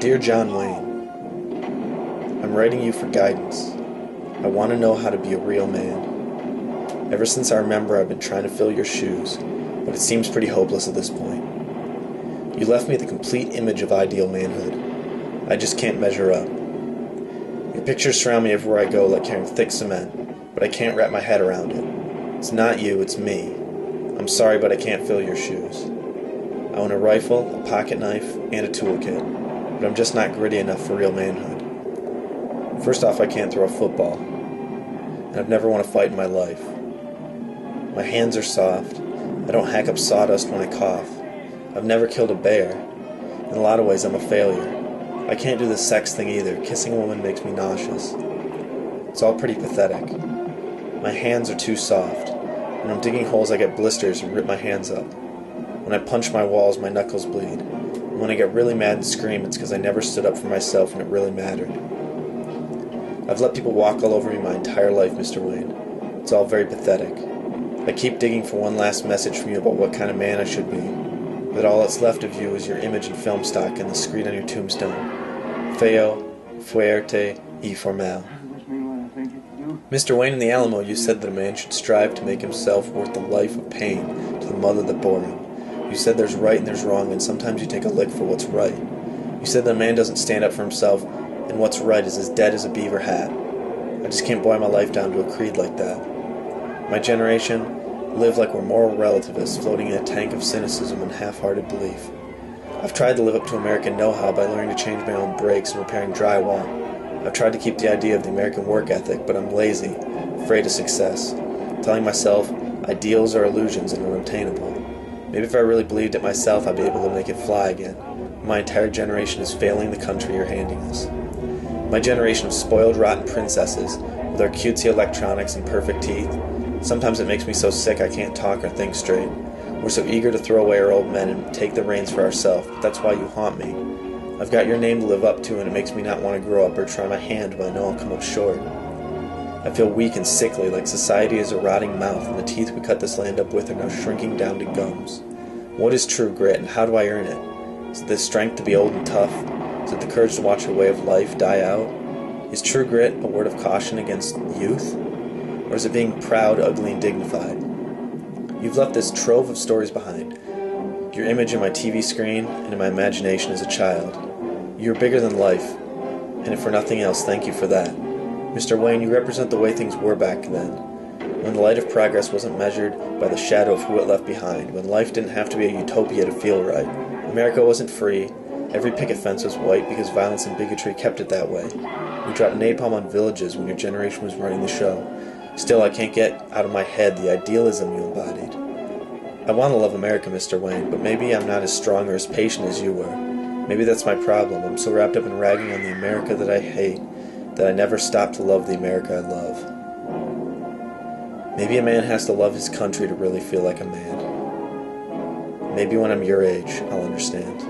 Dear John Wayne, I'm writing you for guidance. I want to know how to be a real man. Ever since I remember, I've been trying to fill your shoes, but it seems pretty hopeless at this point. You left me the complete image of ideal manhood. I just can't measure up. Your pictures surround me everywhere I go like carrying thick cement, but I can't wrap my head around it. It's not you, it's me. I'm sorry, but I can't fill your shoes. I own a rifle, a pocket knife, and a toolkit, but I'm just not gritty enough for real manhood. First off, I can't throw a football, and I've never won a fight in my life. My hands are soft. I don't hack up sawdust when I cough. I've never killed a bear. In a lot of ways, I'm a failure. I can't do the sex thing either. Kissing a woman makes me nauseous. It's all pretty pathetic. My hands are too soft. When I'm digging holes, I get blisters and rip my hands up. When I punch my walls, my knuckles bleed. And when I get really mad and scream, it's because I never stood up for myself when it really mattered. I've let people walk all over me my entire life, Mr. Wayne. It's all very pathetic. I keep digging for one last message from you about what kind of man I should be, but all that's left of you is your image and film stock and the screed on your tombstone. Fuerte y Formal. Mr. Wayne, in the Alamo, you said that a man should strive to make himself worth the life of pain to the mother that bore him. You said there's right and there's wrong, and sometimes you take a lick for what's right. You said that a man doesn't stand up for himself, and what's right is as dead as a beaver hat. I just can't boil my life down to a creed like that. My generation live like we're moral relativists floating in a tank of cynicism and half-hearted belief. I've tried to live up to American know-how by learning to change my own brakes and repairing drywall. I've tried to keep the idea of the American work ethic, but I'm lazy, afraid of success, telling myself ideals are illusions and unobtainable. Maybe if I really believed it myself, I'd be able to make it fly again. My entire generation is failing the country you're handing us. My generation of spoiled, rotten princesses with our cutesy electronics and perfect teeth. Sometimes it makes me so sick I can't talk or think straight. We're so eager to throw away our old men and take the reins for ourselves, but that's why you haunt me. I've got your name to live up to, and it makes me not want to grow up or try my hand when I know I'll come up short. I feel weak and sickly, like society is a rotting mouth, and the teeth we cut this land up with are now shrinking down to gums. What is true grit, and how do I earn it? Is it the strength to be old and tough? Is it the courage to watch a way of life die out? Is true grit a word of caution against youth? Or is it being proud, ugly, and dignified? You've left this trove of stories behind. Your image in my TV screen and in my imagination as a child. You're bigger than life, and if for nothing else, thank you for that. Mr. Wayne, you represent the way things were back then, when the light of progress wasn't measured by the shadow of who it left behind, when life didn't have to be a utopia to feel right. America wasn't free. Every picket fence was white because violence and bigotry kept it that way. We dropped napalm on villages when your generation was running the show. Still, I can't get out of my head the idealism you embodied. I want to love America, Mr. Wayne, but maybe I'm not as strong or as patient as you were. Maybe that's my problem. I'm so wrapped up in ragging on the America that I hate that I never stop to love the America I love. Maybe a man has to love his country to really feel like a man. Maybe when I'm your age, I'll understand.